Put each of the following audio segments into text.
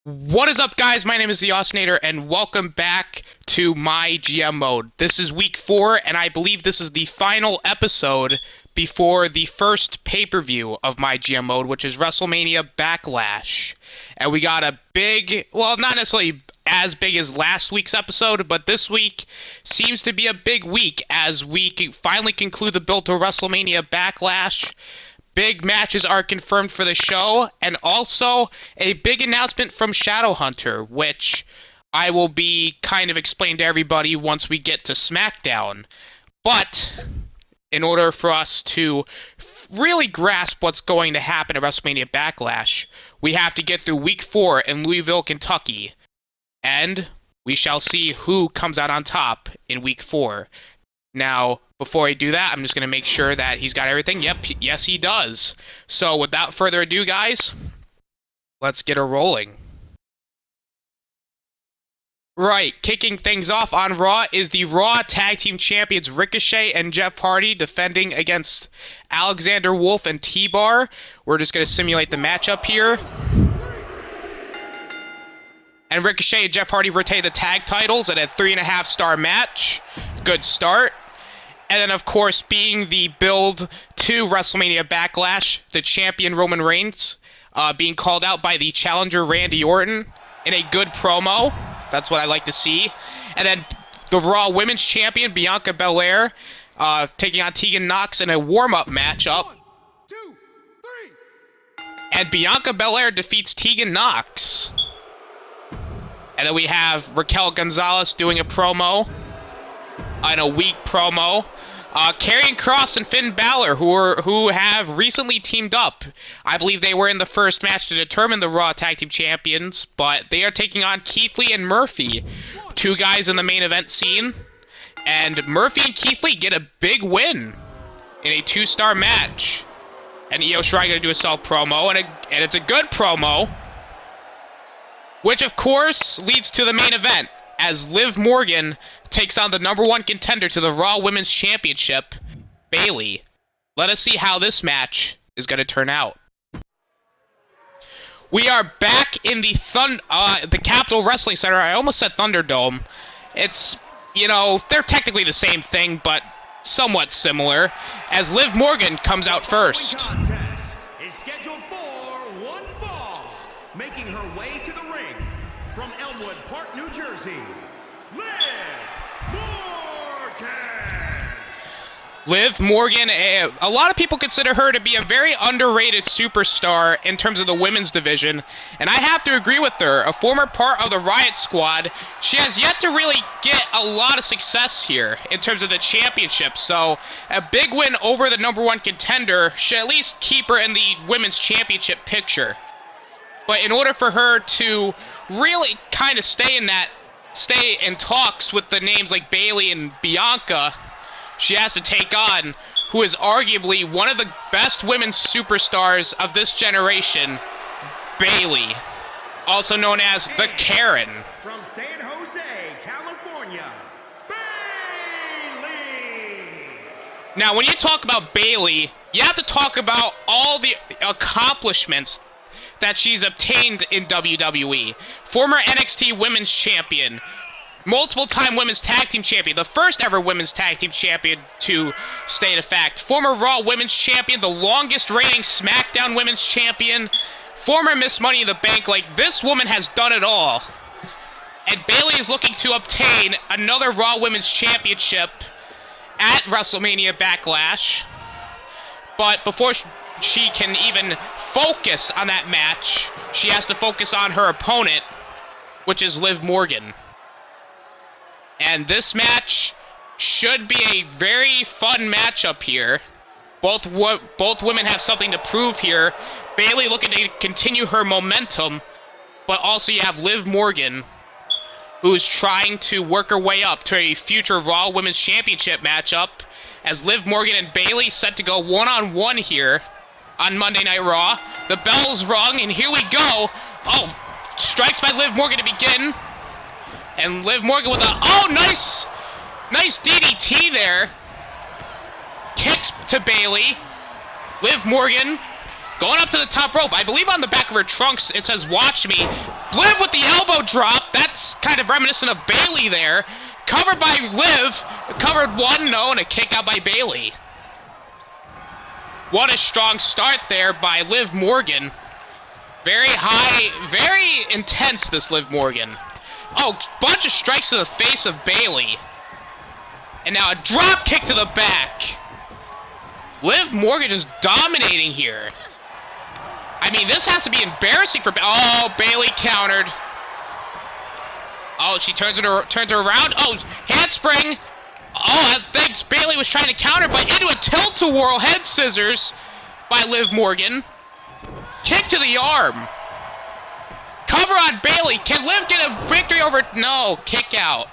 What is up, guys? My name is the Austinator, and welcome back to MyGM mode. This is week 4, and I believe this is the final episode before the first pay-per-view of MyGM mode, which is WrestleMania Backlash. And we got a big, well, not necessarily as big as last week's episode, but this week seems to be a big week as we finally conclude the build to WrestleMania Backlash. Big matches are confirmed for the show, and also a big announcement from Shadowhunter, which I will be kind of explain to everybody once we get to Smackdown. But in order for us to really grasp what's going to happen at WrestleMania Backlash, we have to get through week 4 in Louisville, Kentucky. And we shall see who comes out on top in week 4. Now, before I do that, I'm just going to make sure that he's got everything. Yep, yes he does. So without further ado, guys, let's get her rolling. Right, kicking things off on Raw is the Raw Tag Team Champions Ricochet and Jeff Hardy defending against Alexander Wolf and T-Bar. We're just going to simulate the matchup here. And Ricochet and Jeff Hardy retain the tag titles at a 3.5-star match. Good start. And then, of course, being the build to WrestleMania Backlash, the champion Roman Reigns being called out by the challenger Randy Orton in a good promo. That's what I like to see. And then the Raw Women's Champion Bianca Belair taking on Tegan Nox in a warm-up matchup. 1, 2, 3. And Bianca Belair defeats Tegan Nox. And then we have Raquel Gonzalez doing a promo. In a weak promo. Karrion Kross and Finn Balor, who have recently teamed up. I believe they were in the first match to determine the Raw Tag Team Champions, but they are taking on Keith Lee and Murphy, two guys in the main event scene. And Murphy and Keith Lee get a big win in a 2-star match. And Io Shirai going to do a self promo, and it's a good promo, which of course leads to the main event, as Liv Morgan takes on the #1 contender to the Raw Women's Championship, Bayley. Let us see how this match is going to turn out. We are back in the Capitol Wrestling Center. I almost said Thunderdome. It's, they're technically the same thing, but somewhat similar, as Liv Morgan comes out first. Contest is scheduled for one fall. Making her way to the ring from Elmwood Park, New Jersey, Liv Morgan. Liv Morgan, a lot of people consider her to be a very underrated superstar in terms of the women's division, and I have to agree with her. A former part of the Riot Squad, she has yet to really get a lot of success here in terms of the championship, so a big win over the #1 contender should at least keep her in the women's championship picture. But in order for her to really kind of stay in talks with the names like Bayley and Bianca, she has to take on who is arguably one of the best women's superstars of this generation, Bayley, also known as the Karen. From San Jose, California, Bayley. Now, when you talk about Bayley, you have to talk about all the accomplishments that she's obtained in WWE. Former NXT Women's Champion, multiple-time Women's Tag Team Champion, the first ever Women's Tag Team Champion to state a fact, former Raw Women's Champion, the longest reigning Smackdown Women's Champion, former Miss Money in the Bank. Like, this woman has done it all. And Bayley is looking to obtain another Raw Women's Championship at WrestleMania Backlash. But before she can even focus on that match, she has to focus on her opponent, which is Liv Morgan. And this match should be a very fun matchup here. Both women have something to prove here. Bayley looking to continue her momentum, but also you have Liv Morgan, who's trying to work her way up to a future Raw Women's Championship matchup, as Liv Morgan and Bayley set to go one-on-one here on Monday Night Raw. The bell's rung, and here we go. Oh, strikes by Liv Morgan to begin. And Liv Morgan with nice DDT there. Kicks to Bayley. Liv Morgan going up to the top rope. I believe on the back of her trunks it says, "Watch me." Liv with the elbow drop. That's kind of reminiscent of Bayley there. Covered by Liv. Covered one, no, and a kick out by Bayley. What a strong start there by Liv Morgan. Very high, very intense, this Liv Morgan. Oh, bunch of strikes to the face of Bayley. And now a drop kick to the back. Liv Morgan just dominating here. I mean, this has to be embarrassing for... Oh, Bayley countered. Oh, she turns her around. Oh, handspring. Oh, I think Bayley was trying to counter, but into a tilt-a-whirl head scissors by Liv Morgan. Kick to the arm. Cover on Bayley. Can Liv get a victory over... No, kick out.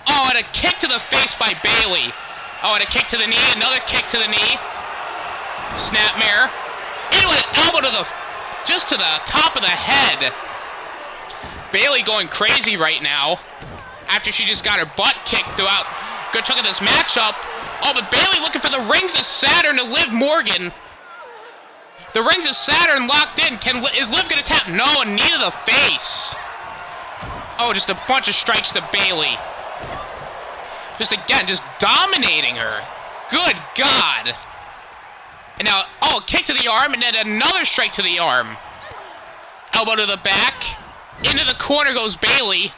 Oh, and a kick to the face by Bayley. Oh, and a kick to the knee. Another kick to the knee. Snapmare. Into an elbow to the... Just to the top of the head. Bayley going crazy right now. After she just got her butt kicked throughout a good chunk of this matchup. Oh, but Bayley looking for the Rings of Saturn to Liv Morgan. The Rings of Saturn locked in. Is Liv gonna tap? No, a knee to the face. Oh, just a bunch of strikes to Bayley. Just again, just dominating her. Good God. And now, oh, a kick to the arm, and then another strike to the arm. Elbow to the back. Into the corner goes Bayley.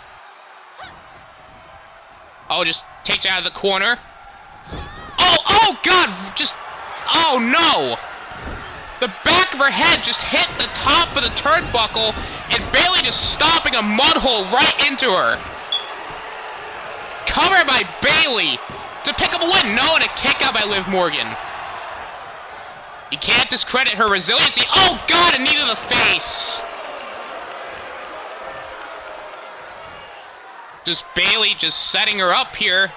Oh, just takes her out of the corner. Oh, God, just, oh, no. The back of her head just hit the top of the turnbuckle, and Bayley just stomping a mud hole right into her. Covered by Bayley to pick up a win. No, and a kick out by Liv Morgan. You can't discredit her resiliency. Oh, God, a knee to the face. Just Bayley just setting her up here.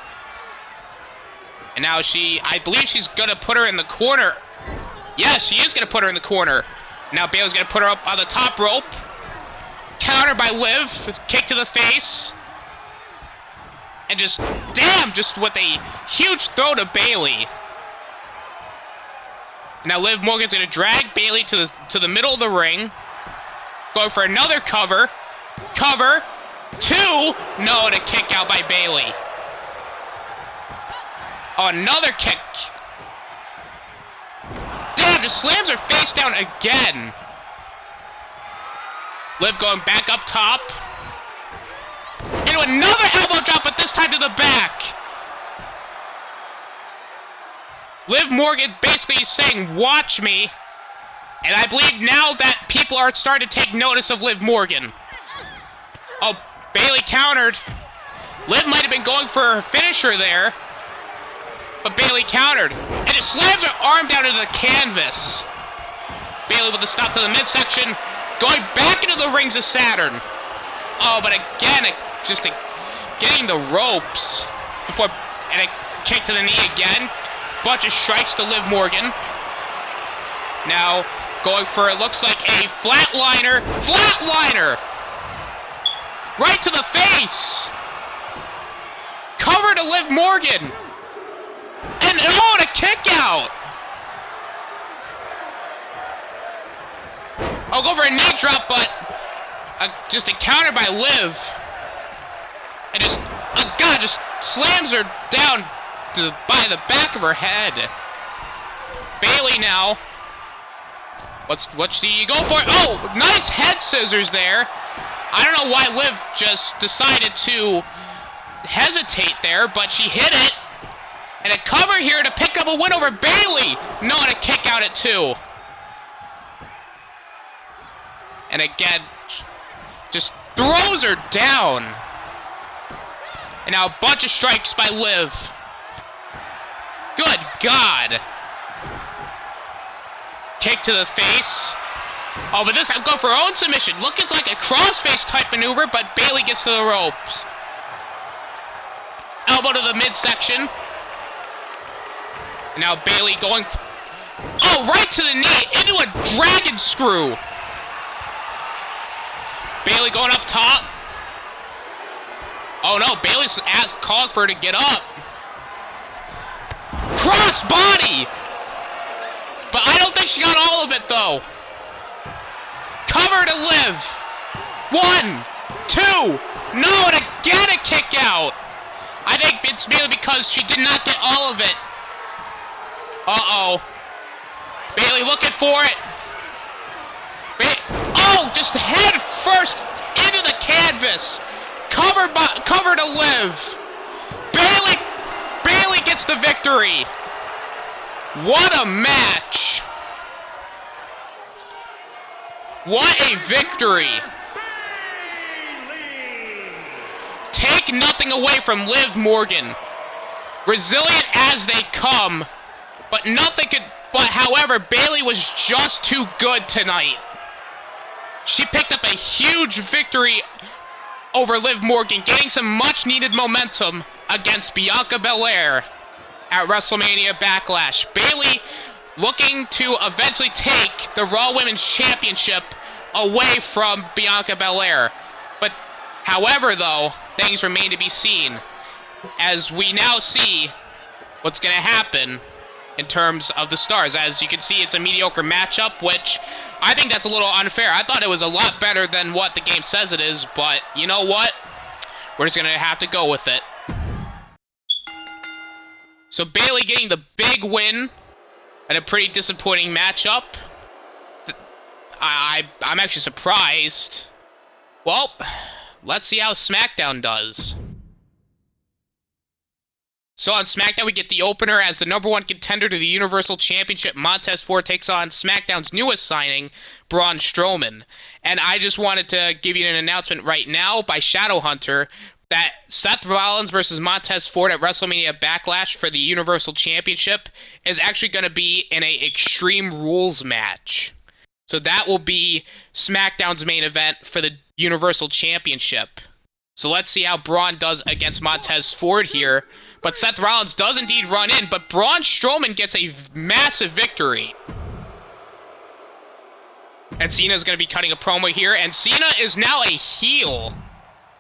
And now I believe she's going to put her in the corner. Yeah, she is going to put her in the corner. Now Bayley's going to put her up on the top rope. Counter by Liv. Kick to the face. And just, damn, just with a huge throw to Bayley. Now Liv Morgan's going to drag Bayley to the middle of the ring. Going for another cover. Cover. Two. No, and a kick out by Bayley. Oh, another kick. Damn, just slams her face down again. Liv going back up top. Into another elbow drop, but this time to the back. Liv Morgan basically saying, watch me. And I believe now that people are starting to take notice of Liv Morgan. Oh, Bayley countered. Liv might have been going for her finisher there. But Bayley countered. And it slams her arm down into the canvas. Bayley with a stop to the midsection. Going back into the Rings of Saturn. Oh, but again, getting the ropes. And a kick to the knee again. Bunch of strikes to Liv Morgan. Now, going for, it looks like a flatliner. Flatliner! Right to the face! Cover to Liv Morgan! And oh, and a kick out! I'll go for a knee drop, but just a counter by Liv. And just, oh God, just slams her down by the back of her head. Bayley now. What do you go for? Oh, nice head scissors there. I don't know why Liv just decided to hesitate there, but she hit it. And a cover here to pick up a win over Bayley. No, and a kick out at 2. And again, just throws her down. And now a bunch of strikes by Liv. Good God. Kick to the face. Oh, but this, I'm going for her own submission. Looking like a crossface type maneuver, but Bayley gets to the ropes. Elbow to the midsection. And now Bayley going, oh, right to the knee, into a dragon screw. Bayley going up top. Oh no, Bayley's calling for her to get up. Cross body! But I don't think she got all of it though. Cover to Liv. 1, 2. No, and again a kick out. I think it's merely because she did not get all of it. Uh-oh. Bayley looking for it. Oh, just head first into the canvas. Cover to Liv. Bayley gets the victory. What a match. What a victory. Take nothing away from Liv Morgan. Resilient as they come, but however, Bayley was just too good tonight. She picked up a huge victory over Liv Morgan, getting some much-needed momentum against Bianca Belair at WrestleMania Backlash. Bayley looking to eventually take the Raw Women's Championship away from Bianca Belair. But, however, though, things remain to be seen, as we now see what's going to happen in terms of the stars. As you can see, it's a mediocre matchup, which I think that's a little unfair. I thought it was a lot better than what the game says it is, but you know what? We're just going to have to go with it. So Bayley getting the big win in a pretty disappointing matchup. I'm actually surprised. Well, let's see how Smackdown does. So on Smackdown, we get the opener as the #1 contender to the Universal Championship. Montez Ford takes on SmackDown's newest signing, Braun Strowman. And I just wanted to give you an announcement right now by Shadowhunter that Seth Rollins versus Montez Ford at WrestleMania Backlash for the Universal Championship is actually going to be in a Extreme Rules match. So that will be SmackDown's main event for the Universal Championship. So let's see how Braun does against Montez Ford here. But Seth Rollins does indeed run in, but Braun Strowman gets a massive victory. And Cena's going to be cutting a promo here, and Cena is now a heel.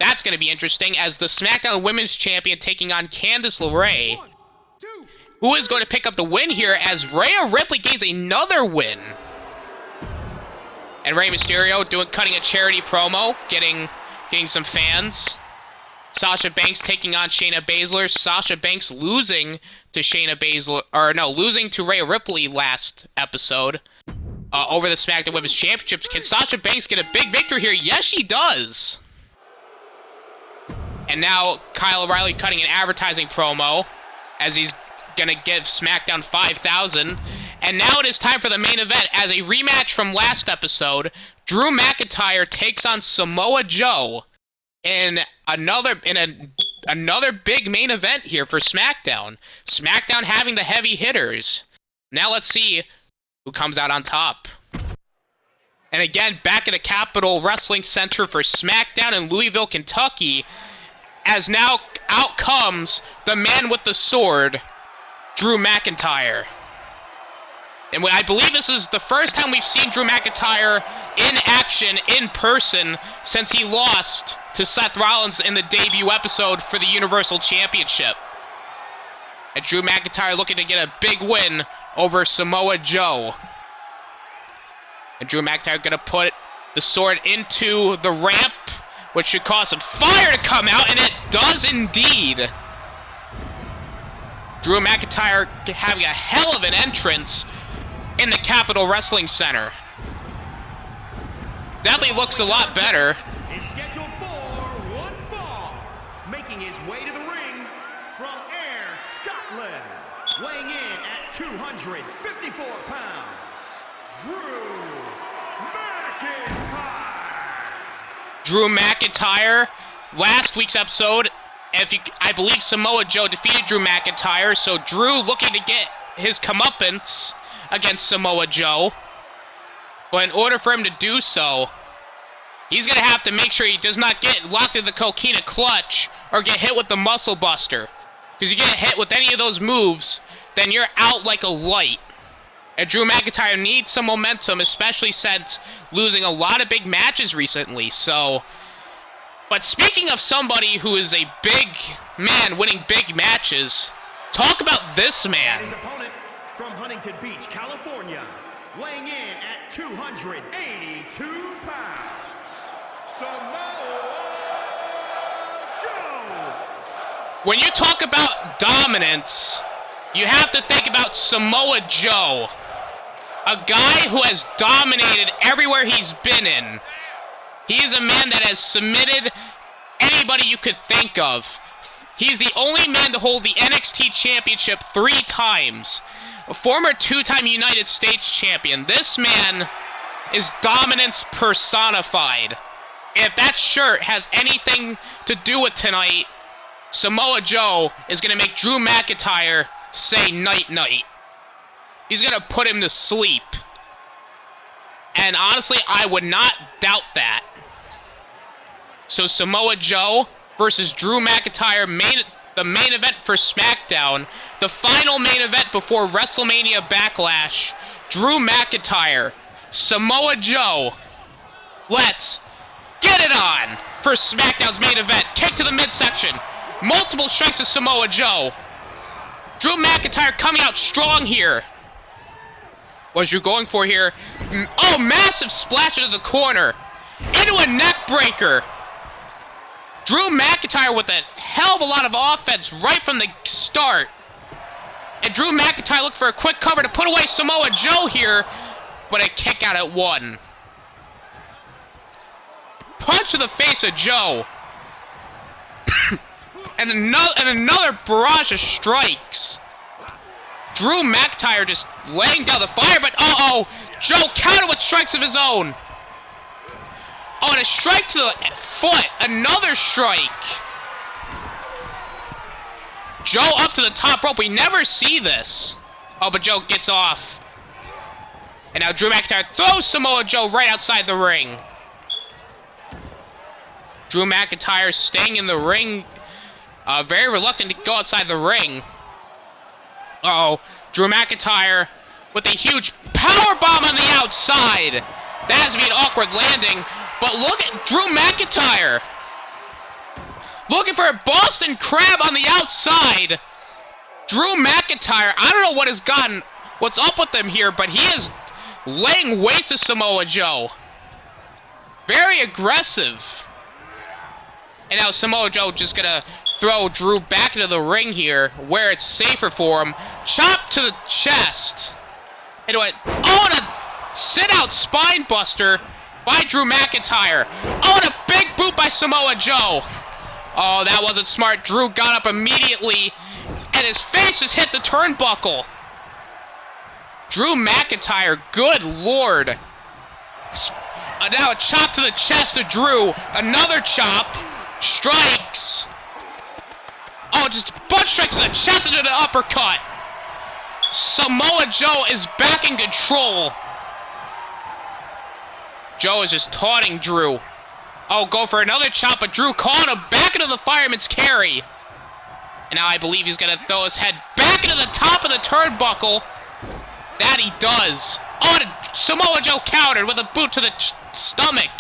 That's going to be interesting, as the SmackDown Women's Champion taking on Candice LeRae, who is going to pick up the win here as Rhea Ripley gains another win. And Rey Mysterio cutting a charity promo, getting some fans. Sasha Banks taking on Shayna Baszler. Sasha Banks losing to losing to Rhea Ripley last episode over the SmackDown Women's Championships. Can Sasha Banks get a big victory here? Yes, she does. And now Kyle O'Reilly cutting an advertising promo as he's gonna give SmackDown 5,000. And now it is time for the main event as a rematch from last episode. Drew McIntyre takes on Samoa Joe in another big main event here for SmackDown. SmackDown having the heavy hitters. Now let's see who comes out on top. And again, back at the Capitol Wrestling Center for SmackDown in Louisville, Kentucky, as now out comes the man with the sword, Drew McIntyre. And I believe this is the first time we've seen Drew McIntyre in action, in person, since he lost to Seth Rollins in the debut episode for the Universal Championship. And Drew McIntyre looking to get a big win over Samoa Joe. And Drew McIntyre going to put the sword into the ramp, which should cause some fire to come out, and it does indeed. Drew McIntyre having a hell of an entrance in the Capitol Wrestling Center. Definitely looks a lot better. Is scheduled for one fall, making his way to the ring from Ayr, Scotland, weighing in at 254 pounds, Drew McIntyre. Drew McIntyre, last week's episode, I believe Samoa Joe defeated Drew McIntyre, so Drew looking to get his comeuppance against Samoa Joe. But in order for him to do so, he's going to have to make sure he does not get locked in the Coquina Clutch or get hit with the Muscle Buster. Because you get hit with any of those moves, then you're out like a light. And Drew McIntyre needs some momentum, especially since losing a lot of big matches recently. But speaking of somebody who is a big man winning big matches, talk about this man. His opponent from Huntington Beach, California, weighing in at 282 When you talk about dominance, you have to think about Samoa Joe. A guy who has dominated everywhere he's been in. He is a man that has submitted anybody you could think of. He's the only man to hold the NXT Championship 3 times. A former 2-time United States champion. This man is dominance personified. If that shirt has anything to do with tonight, Samoa Joe is going to make Drew McIntyre say night-night. He's going to put him to sleep. And honestly, I would not doubt that. So Samoa Joe versus Drew McIntyre, the main event for Smackdown. The final main event before WrestleMania Backlash. Drew McIntyre, Samoa Joe. Let's get it on for SmackDown's main event. Kick to the midsection. Multiple strikes of Samoa Joe. Drew McIntyre coming out strong here. What is Drew going for here? Oh, massive splash into the corner. Into a neck breaker. Drew McIntyre with a hell of a lot of offense right from the start. And Drew McIntyre looked for a quick cover to put away Samoa Joe here. But a kick out at 1. Punch to the face of Joe. and another barrage of strikes. Drew McIntyre just laying down the fire, but Joe countered with strikes of his own. Oh, and a strike to the foot. Another strike. Joe up to the top rope. We never see this. Oh, but Joe gets off. And now Drew McIntyre throws Samoa Joe right outside the ring. Drew McIntyre staying in the ring. Very reluctant to go outside the ring. Drew McIntyre with a huge powerbomb on the outside. That has to be an awkward landing. But look at Drew McIntyre. Looking for a Boston Crab on the outside. Drew McIntyre, I don't know what's up with him here, but he is laying waste to Samoa Joe. Very aggressive. And now Samoa Joe just gonna throw Drew back into the ring here, where it's safer for him. Chop to the chest. Into it. Oh, and a sit-out spine buster by Drew McIntyre. Oh, and a big boot by Samoa Joe. Oh, that wasn't smart. Drew got up immediately, and his face just hit the turnbuckle. Drew McIntyre, good lord. Now a chop to the chest of Drew. Another chop. Strikes. Oh, just a bunch of strikes to the chest into the uppercut. Samoa Joe is back in control. Joe is just taunting Drew. Oh, go for another chop, but Drew calling him back into the fireman's carry. And now I believe he's going to throw his head back into the top of the turnbuckle. That he does. Oh, and Samoa Joe countered with a boot to the stomach.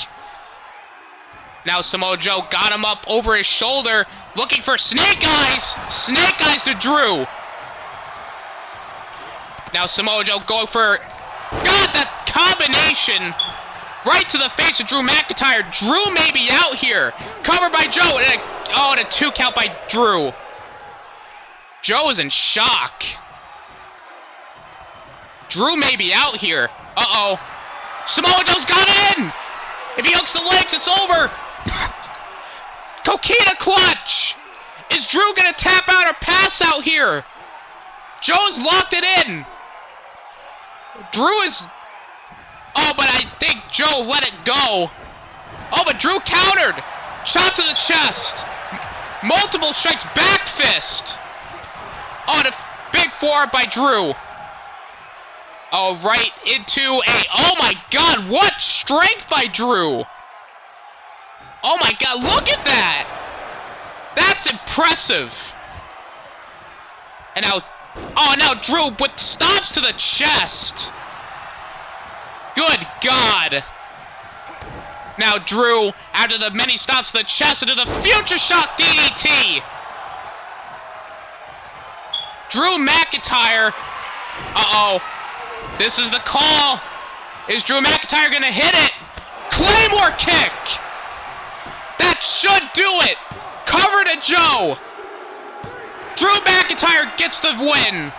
Now Samoa Joe got him up over his shoulder, looking for snake eyes. Snake eyes to Drew. Now Samoa Joe going for... God, that combination right to the face of Drew McIntyre. Drew may be out here. Covered by Joe. And a 2 count by Drew. Joe is in shock. Drew may be out here. Samoa Joe's got it in. If he hooks the legs, it's over. Coquina clutch. Is Drew going to tap out or pass out here? Joe's locked it in. Drew is... Oh, but I think Joe let it go. Oh, but Drew countered. Chop to the chest. Multiple strikes. Back fist. Oh, and a big forearm by Drew. Oh, right into a... Oh, my God. What strength by Drew. Oh, my God. Look at that. That's impressive. And now... Oh, now Drew with stops to the chest. Good God. Now Drew, after the many stops to the chest, into the future shock DDT. Drew McIntyre. This is the call. Is Drew McIntyre going to hit it? Claymore kick. That should do it. Cover to Joe. Drew McIntyre gets the win.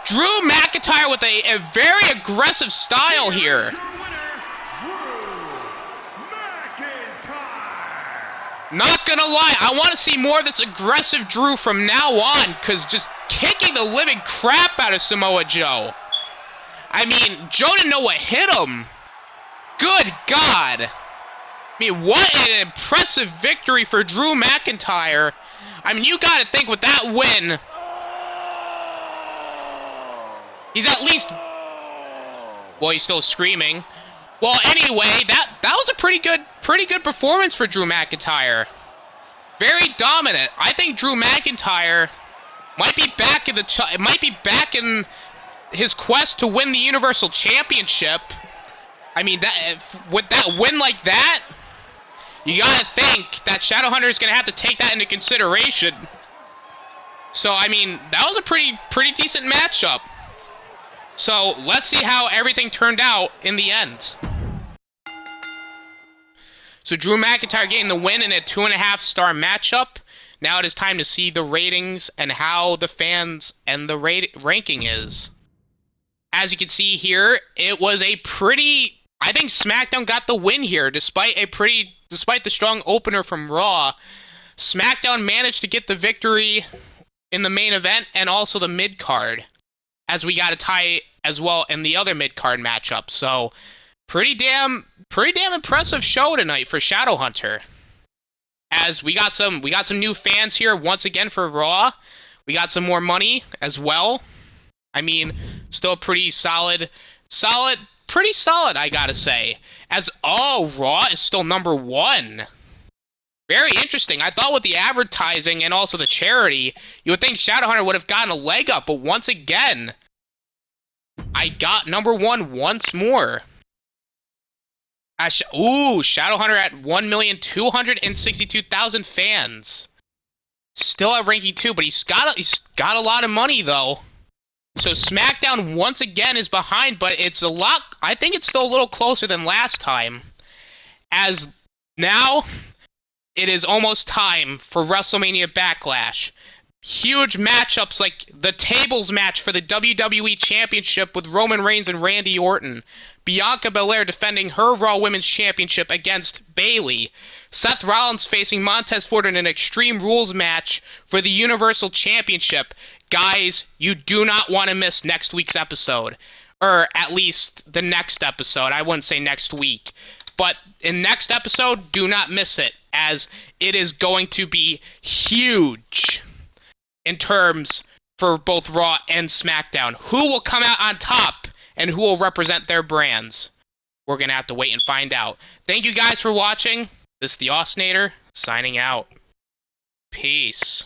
Drew McIntyre with a very aggressive style here. Not gonna lie, I want to see more of this aggressive Drew from now on, because just kicking the living crap out of Samoa Joe. I mean, Joe didn't know what hit him. Good God. I mean, what an impressive victory for Drew McIntyre. I mean, you gotta think with that win, he's at least... Well, he's still screaming. Well, anyway, that was a pretty good performance for Drew McIntyre. Very dominant. I think Drew McIntyre might be back in his quest to win the Universal Championship. I mean, with that win like that, you gotta think that Shadowhunter is gonna have to take that into consideration. So, I mean, that was a pretty decent matchup. So, let's see how everything turned out in the end. So, Drew McIntyre getting the win in a 2.5-star matchup. Now it is time to see the ratings and how the fans and the ranking is. As you can see here, it was a pretty... I think SmackDown got the win here, despite the strong opener from Raw. SmackDown managed to get the victory in the main event and also the mid-card, as we got a tie as well in the other mid-card matchup. So, pretty damn impressive show tonight for Shadowhunter. As we got some new fans here once again for Raw. We got some more money as well. I mean, still pretty solid, I gotta say. Raw is still number 1. Very interesting. I thought with the advertising and also the charity, you would think Shadowhunter would have gotten a leg up, but once again, I got number 1 once more. Shadowhunter at 1,262,000 fans. Still at ranking 2, but he's got a lot of money though. So SmackDown once again is behind, but it's a lot. I think it's still a little closer than last time. As now, it is almost time for WrestleMania Backlash. Huge matchups like the tables match for the WWE Championship with Roman Reigns and Randy Orton. Bianca Belair defending her Raw Women's Championship against Bayley. Seth Rollins facing Montez Ford in an Extreme Rules match for the Universal Championship. Guys, you do not want to miss next week's episode. Or at least the next episode. I wouldn't say next week. But in next episode, do not miss it, as it is going to be huge in terms for both Raw and SmackDown. Who will come out on top and who will represent their brands? We're going to have to wait and find out. Thank you guys for watching. This is the Osnator, signing out. Peace.